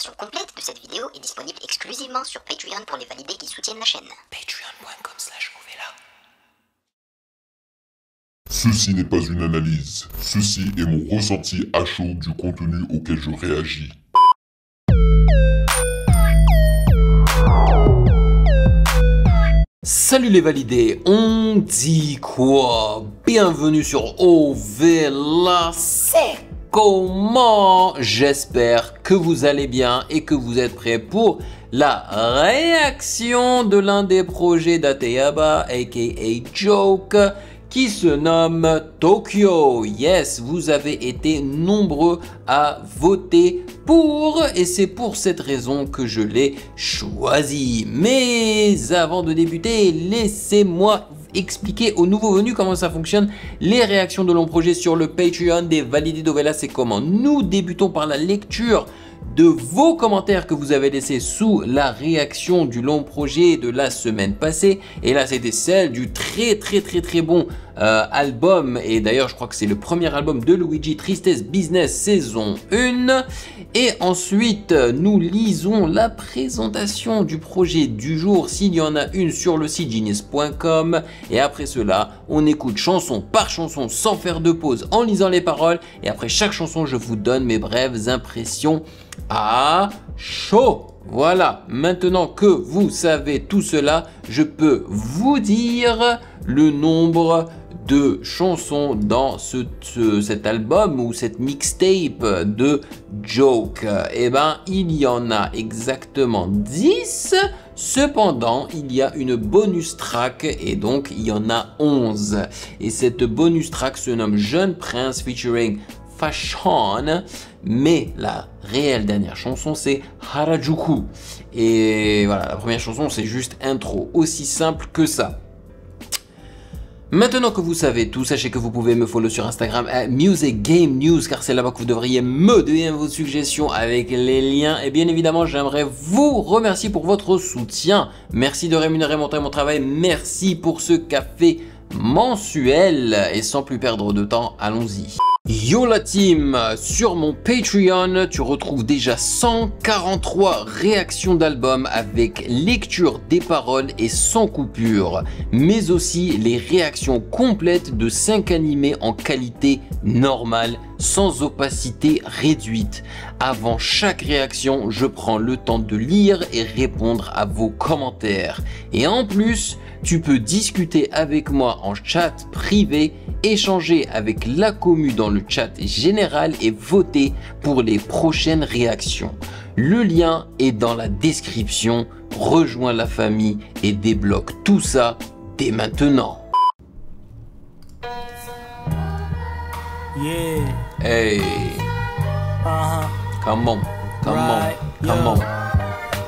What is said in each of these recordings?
version complète de cette vidéo est disponible exclusivement sur Patreon pour les validés qui soutiennent la chaîne. Patreon.com/Ovela. Ceci n'est pas une analyse, ceci est mon ressenti à chaud du contenu auquel je réagis. Salut les validés, on dit quoi? Bienvenue sur Ovela, c'est comment? J'espère que vous allez bien et que vous êtes prêts pour la réaction de l'un des projets d'Ateyaba, aka Joke, qui se nomme Tokyo. Yes, vous avez été nombreux à voter pour et c'est pour cette raison que je l'ai choisi. Mais avant de débuter, laissez-moi expliquer aux nouveaux venus comment ça fonctionne. Les réactions de long projet sur le Patreon des validés d'Ovela, c'est comment? Nous débutons par la lecture de vos commentaires que vous avez laissés sous la réaction du long projet de la semaine passée. Et là, c'était celle du très bon album. Et d'ailleurs, je crois que c'est le premier album de Luigi, Tristesse Business saison 1. Et ensuite, nous lisons la présentation du projet du jour, s'il y en a une, sur le site genius.com. Et après cela, on écoute chanson par chanson sans faire de pause, en lisant les paroles. Et après chaque chanson, je vous donne mes brèves impressions à chaud. Voilà, maintenant que vous savez tout cela, je peux vous dire le nombre de chansons dans cet album ou cette mixtape de Joke. Eh ben, il y en a exactement 10. Cependant, il y a une bonus track et donc il y en a 11. Et cette bonus track se nomme Jeune Prince featuring Fashion, mais la réelle dernière chanson c'est Harajuku. Et voilà, la première chanson c'est juste intro, aussi simple que ça. Maintenant que vous savez tout, sachez que vous pouvez me follow sur Instagram Music Game News, car c'est là-bas que vous devriez me donner vos suggestions avec les liens. Et bien évidemment, j'aimerais vous remercier pour votre soutien. Merci de rémunérer mon temps et mon travail. Merci pour ce café mensuel. Et sans plus perdre de temps, allons-y. Yo la team, sur mon Patreon, tu retrouves déjà 143 réactions d'albums avec lecture des paroles et sans coupure, mais aussi les réactions complètes de 5 animés en qualité normale, sans opacité réduite. Avant chaque réaction, je prends le temps de lire et répondre à vos commentaires. Et en plus, tu peux discuter avec moi en chat privé, échanger avec la commu dans le chat général et voter pour les prochaines réactions. Le lien est dans la description. Rejoins la famille et débloque tout ça dès maintenant. Yeah. Hey, come on, come on.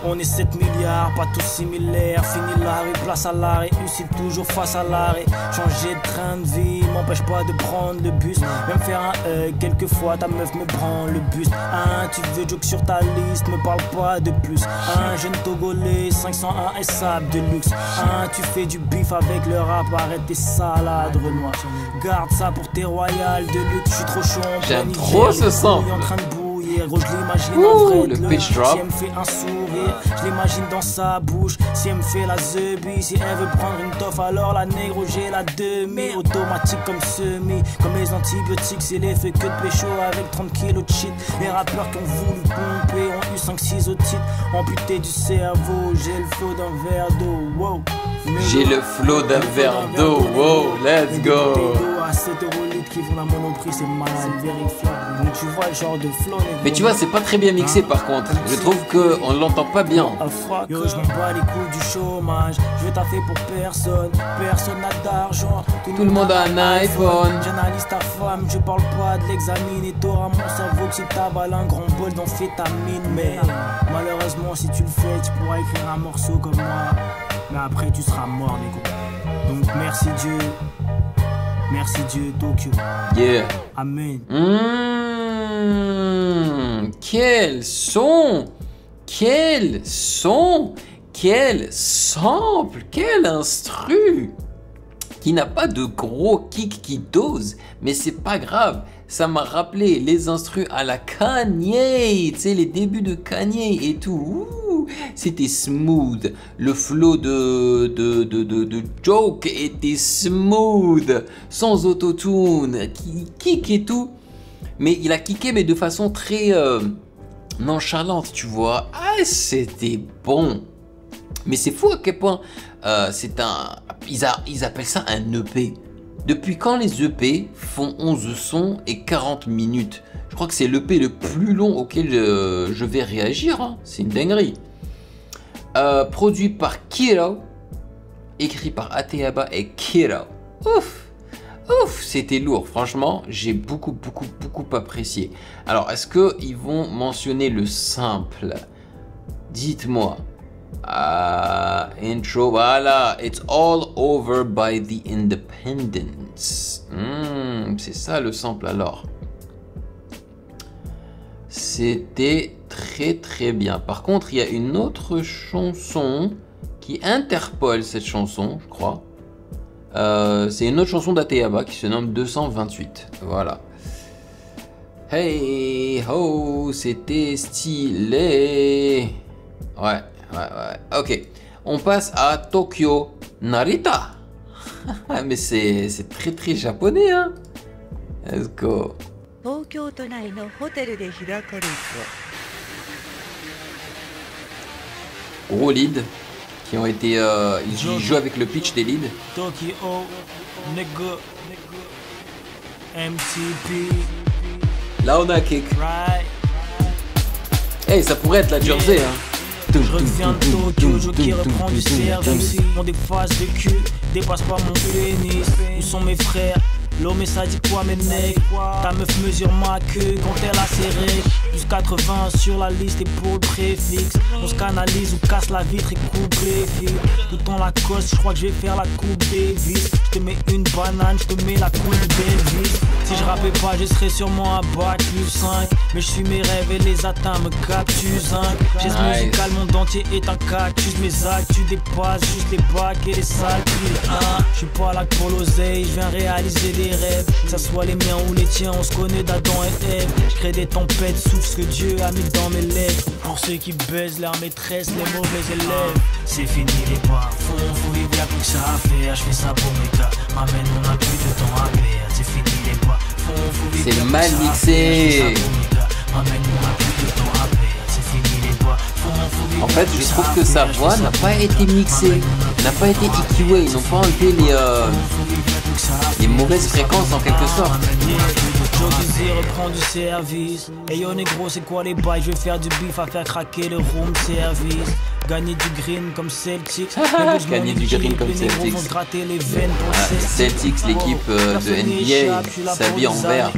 On est 7 milliards, pas tous similaires. Fini l'arrêt, place à l'arrêt, utile toujours face à l'arrêt. Changer de train de vie m'empêche pas de prendre le bus. Même faire un quelquefois ta meuf me prend le bus. Tu veux joke sur ta liste, me parle pas de plus. Jeune Togolais, 501 et sable de luxe. Tu fais du bif avec le rap, arrête tes salades Renoir. Garde ça pour tes royales de luxe, je suis trop chaud. J'aime trop ce son. Gros, je l'imagine en vrai le pitch drop. Si elle me fait un sourire, je l'imagine dans sa bouche. Si elle me fait la zebi, si elle veut prendre une toffe, alors la négro j'ai la demi. Automatique comme semi, comme les antibiotiques, c'est l'effet que de pécho avec 30 kilos de shit. Les rappeurs qui ont voulu pomper ont eu 5-6 otites, amputé du cerveau. J'ai le flow d'un verre d'eau, wow. J'ai le flow d'un verre d'eau, wow, let's go. À 7 € litres qui vont à Monoprix, c'est mal vérifiable. Mais tu vois le genre de flow. Mais tu vois, c'est pas très bien mixé par contre. Je trouve qu'on l'entend pas bien. Yo, je m'en bats les couilles du chômage. Je veux taffer pour personne. Personne n'a d'argent. Tout le monde a un iPhone. J'analyse ta femme, je parle pas de l'examiner. T'auras mon cerveau que si t'avales un grand bol d'amphétamine. Mais malheureusement, si tu le fais, tu pourras écrire un morceau comme moi. Mais après, tu seras mort, négro. Donc, merci Dieu. Merci Dieu, Tokyo. Yeah. Amen. Quel son! Quel son! Quel sample! Quel instru! Qui n'a pas de gros kick qui dose, mais c'est pas grave. Ça m'a rappelé les instrus à la Kanye, tu sais, les débuts de Kanye et tout. C'était smooth. Le flow de Joke était smooth, sans autotune, qui kick et tout. Mais il a kické, mais de façon très nonchalante, tu vois. Ah, c'était bon. Mais c'est fou à quel point ils appellent ça un EP. Depuis quand les EP font 11 sons et 40 minutes? Je crois que c'est l'EP le plus long auquel je vais réagir. Hein. C'est une dinguerie. Produit par Kiro. Écrit par Ateaba et Kiro. Ouf! Ouf! C'était lourd. Franchement, j'ai beaucoup apprécié. Alors, est-ce qu'ils vont mentionner le sample? Dites-moi. Intro, voilà, it's all over by the independence. C'est ça le sample alors. C'était très bien. Par contre, il y a une autre chanson qui interpole cette chanson, je crois. C'est une autre chanson d'Ateaba qui se nomme 228. Voilà. Hey ho, c'était stylé. Ouais. Ok, on passe à Tokyo Narita. Mais c'est très japonais, hein. Let's go. Gros lead qui ont été, ils jouent avec le pitch des leads. Tokyo, nigga, MCP. Là on a kick. Hey, ça pourrait être la Jersey, hein. Je reviens de Tokyo, je qui reprend du service. Mon déphase de cul dépasse pas mon pénis. Où sont mes frères? L'homme ça dit quoi mes nègres? Ta meuf mesure ma queue quand elle a ses règles. Plus 80 sur la liste et pour le préfixe. On se canalise ou casse la vitre et coupe les fils. Tout en la cosse, je crois que je vais faire la coupe des vis. Je te mets une banane, je te mets la coupe des vis. Si je rappais pas, je serais sûrement à bac plus 5. Mais je suis mes rêves et les atteints me captusent. Chaise musicale, monde entier est un cactus. Mes actes, tu dépasses juste les bacs et les sales piles. Je suis pas là pour l'oseille, je viens réaliser des rêves. Que ça soit les miens ou les tiens, on se connaît d'Adam et Ève. Je crée des tempêtes, souffle ce que Dieu a mis dans mes lèvres. Pour ceux qui baisent leur maîtresse, les mauvais élèves. C'est fini les bas faut vivre, y'a plus que ça à faire. Je fais ça pour mes gars, m'amène, on a plus de temps à perdre. C'est fini les bas faut vivre. C'est mal mixé. En fait, je trouve que sa voix n'a pas été mixée, n'a pas été EQA, ils n'ont pas enlevé les mauvaises fréquences en quelque sorte. Jodizé reprend du service. Hey yo négro, c'est quoi les bails? Je vais faire du bif à faire craquer le room service. Gagner du green comme Celtics. Gagner du green comme Celtics. Celtics, l'équipe de NBA, s'habille en vert.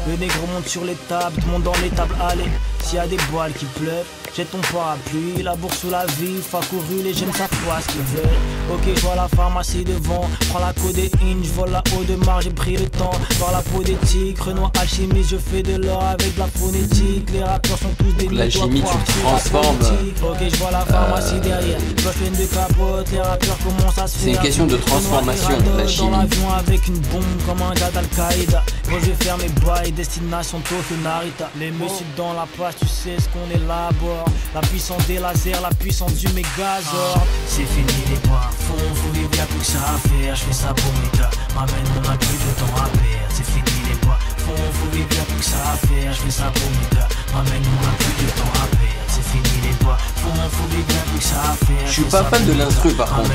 Le négro monte sur les tables, tout le monde dans les tables, allez. S'il y a des balles qui pleuvent, jette ton parapluie. La bourse sous la vie, couru, les jeunes savent pas ce qu'ils veulent. Ok, je vois la pharmacie devant, prends la codéine, je vole la haut de marge, j'ai pris le temps. Voir la peau d'éthique, Renoir alchimiste, je fais de l'or avec de la phonétique. Les rappeurs sont tous des l'alchimie, tu te transformes. Ok, je vois la pharmacie derrière, je fais une de capote, les rappeurs commencent à se faire. C'est une question de transformation, l'alchimie. Dans l'avion avec une bombe comme un gars d'Al-Qaïda. Moi je vais faire mes bails, destination Tokyo Narita. Les messieurs dans la place, tu sais ce qu'on élabore. La puissance des lasers, la puissance du Megazord. C'est fini les bois, faut vivre, y'a plus que ça à faire. Je fais ça pour mes gars, m'amène, on a plus de temps à perdre. C'est fini les bois, faut vivre, y'a plus que ça à faire. Je fais ça pour mes gars, m'amène, on a plus de temps à perdre. C'est fini les bois, faut vivre, y'a plus que ça à faire. Je suis pas fan de l'instru par contre.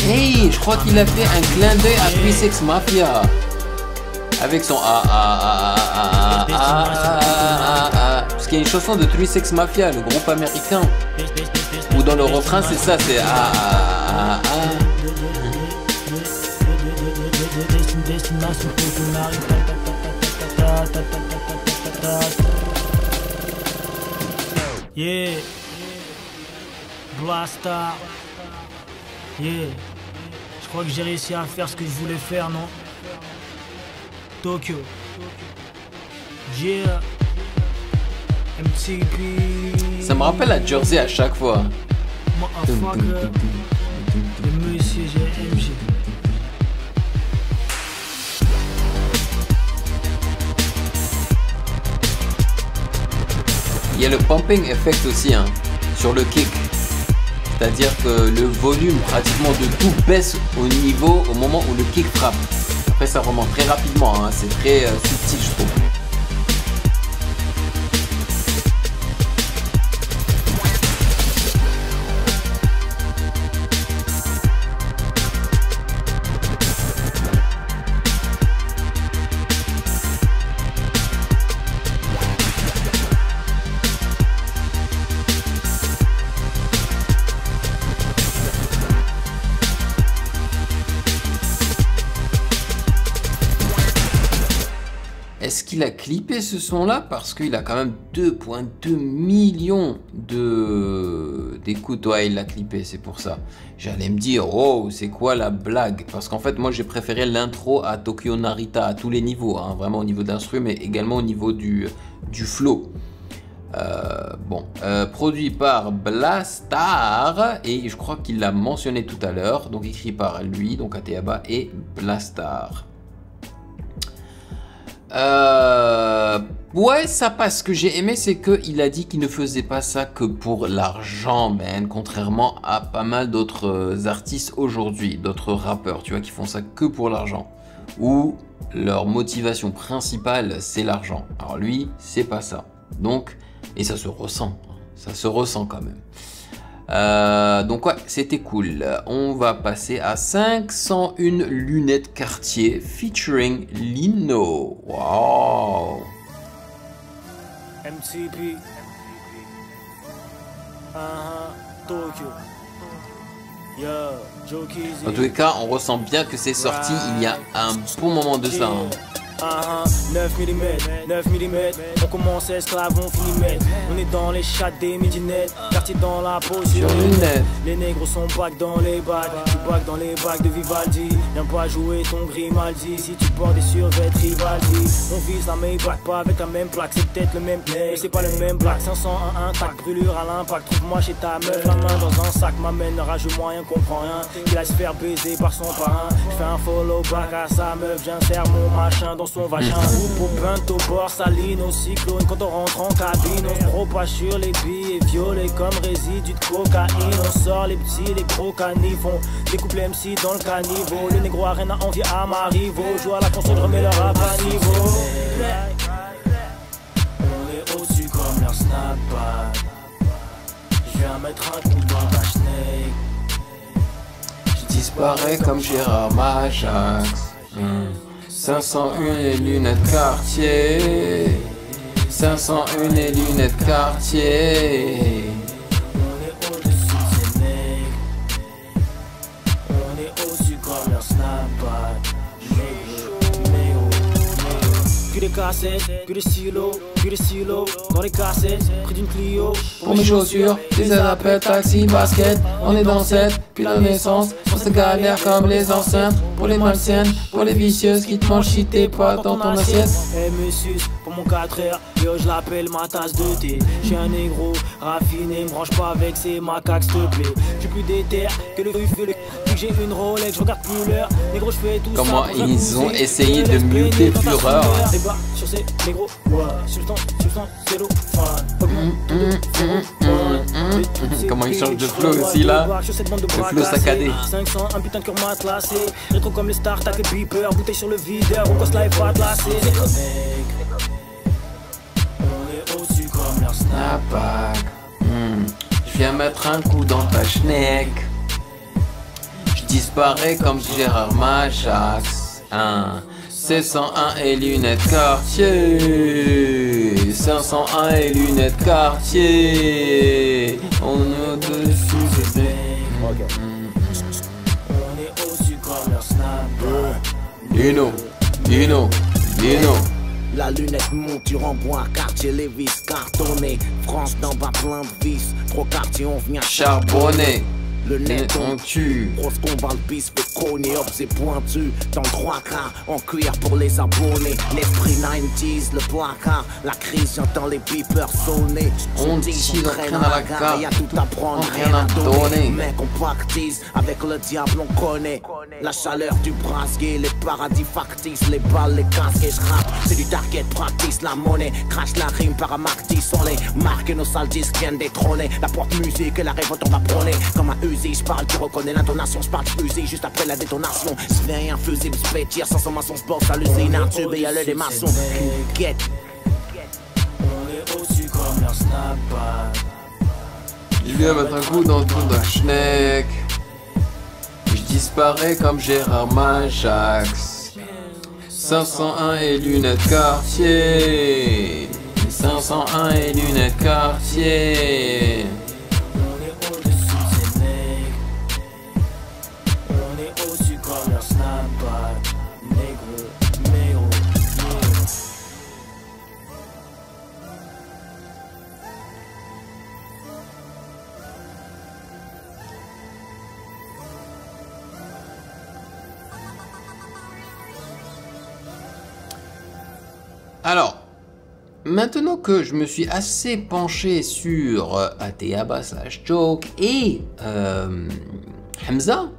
Hey, je crois qu'il a fait un clin d'œil à 3-6 Mafia. Avec son parce qu'il y a une chanson de 3-6 Mafia, le groupe américain. Où dans le refrain c'est ça, c'est Yeah, Blasta. Yeah, je crois que j'ai réussi à faire ce que je voulais faire, non? Tokyo. Yeah. MTP. Ça me rappelle la Jersey à chaque fois. Motherfucker. Le monsieur GMG. Il y a le pumping effect aussi hein, sur le kick. C'est-à-dire que le volume pratiquement de tout baisse au moment où le kick frappe. Après ça remonte très rapidement, hein, c'est très subtil je trouve. Est-ce qu'il a clippé ce son-là? Parce qu'il a quand même 2,2 millions d'écoutes. Ouais, il l'a clippé, c'est pour ça. J'allais me dire, oh, c'est quoi la blague? Parce qu'en fait, moi, j'ai préféré l'intro à Tokyo Narita à tous les niveaux. Hein, vraiment au niveau d'instru, mais également au niveau du flow. Produit par Blastar. Et je crois qu'il l'a mentionné tout à l'heure. Donc, écrit par lui, donc Ateaba et Blastar. Ouais, ça passe. Ce que j'ai aimé, c'est qu'il a dit qu'il ne faisait pas ça que pour l'argent, man. Contrairement à pas mal d'autres artistes aujourd'hui, d'autres rappeurs, tu vois, qui font ça que pour l'argent. Ou leur motivation principale, c'est l'argent. Alors lui, c'est pas ça. Donc, et ça se ressent. Ça se ressent quand même. Donc ouais, c'était cool. On va passer à 501 lunettes Cartier featuring Lino. Wow. MTP. Tokyo. En tous les cas, on ressent bien que c'est sorti il y a un bon moment de ça. Hein. 9 mm, on commence esclave, on finit maître. On est dans les chats des midinettes, quartier dans la peau sur les net. Les négros sont back dans les bacs, tu back dans les bacs de Vivaldi. Viens pas jouer ton Grimaldi, si tu portes des survêtements Rivaldi. On vise la Maybach, pas avec la même plaque, c'est peut-être le même mais c'est pas le même black. 501 tac, brûlure à l'impact, trouve-moi chez ta meuf. La main dans un sac, m'amène rageux moyen, comprend rien. Il a se faire baiser par son parrain. Je fais un follow back à sa meuf, j'insère mon machin dans son vagin. Ou pour peinte au bord, saline au cyclone. Quand on rentre en cabine, on se propage sur les billets violets comme résidus de cocaïne. On sort les petits, les gros canifs. On découpe les MC dans le caniveau. Les négros à rien à envie à Marivo. Joue à la console, remets leur rap à niveau. On est au-dessus comme leur snapback. Je viens mettre un coup dans ta snake. Je disparais comme Gérard Majax. 501 et lunettes Cartier. 501 et lunettes Cartier. On est au-dessus de ces nègres. On est au-dessus comme leur snapback. Puis des cassettes, puis des stylos, dans les cassettes, près d'une Clio. Pour mes chaussures, des appels, taxi, basket. On est dans cette, puis la naissance. On se galère comme les enceintes. Pour les malsaines, pour les vicieuses qui te mangent si t'es pas dans ton assiette. Eh monsieur, pour mon 4R, yo je l'appelle ma tasse de thé. J'suis un négro raffiné, me branche pas avec ces macaques s'il te plaît. J'suis plus déter que le ruffé, vu que j'ai une Rolex, je regarde plus l'heure. Négro j'fais tout comment ça. Comment ils ont essayé de muter Fureur. Sur ces négros, ouais, substance, c'est l'eau, comment il change de flow aussi là. Le flow saccadé. 500, un putain de cœur matelassé. Rétro comme les stars, tac et beeper. Bouteille sur le videur, on casse la et pas de lasser. On est au-dessus comme leur snapback. Je viens mettre un coup dans ta schneck. Je disparais comme Gérard Majax. 501 et lunettes Cartier. 501 et lunettes Cartier. On est au-dessus de On est au-dessus comme leur snapback. Lino. La lunette monture en bois, Cartier, les vis cartonnées. France d'en bas plein de vis. Trop quartier, on vient charbonner. Le net on tue. Grosse combat, le bis fait cogner, hop c'est pointu. Dans le 3 quarts, en cuir pour les abonnés. L'esprit 90s, le placard. La crise, j'entends les beepers sonner. On dit, on traîne à la gare. Y'a tout à prendre, rien à donner. Mec, on practice, avec le diable on connaît. La chaleur du brasier, les paradis factices, les balles, les casques et j'rappe. C'est du target practice, la monnaie. Crash la rime paramartis, on les marque et nos sales disques viennent détrôner. La porte musique et la révolte on va prôner. Comme un Uzi, j'parle, tu reconnais l'intonation, j'parle fusil juste après la détonation. J'viens un fusible, j'pétire, 500 maçons s'bosse à l'usine, un tube et y'a le des maçons. Get. On est au-dessus comme leur snapback. Il vient mettre un coup dans le trou d'un schneck. Je disparais comme Gérard Majax. 501 et lunettes quartier. 501 et lunettes quartier. On est au-dessus de ces nègres. On est au-dessus comme leur snapback. Négro, négro, négro. Alors, maintenant que je me suis assez penché sur Ateaba/Joke et Hamza,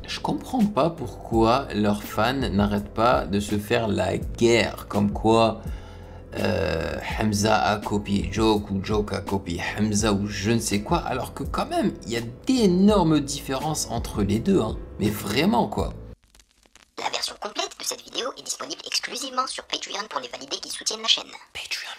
je comprends pas pourquoi leurs fans n'arrêtent pas de se faire la guerre, comme quoi Hamza a copié Joke ou Joke a copié Hamza ou je ne sais quoi, alors que quand même il y a d'énormes différences entre les deux, hein. Mais vraiment quoi. La version complète de cette vidéo est disponible exclusivement sur Patreon pour les validés qui soutiennent la chaîne. Patreon.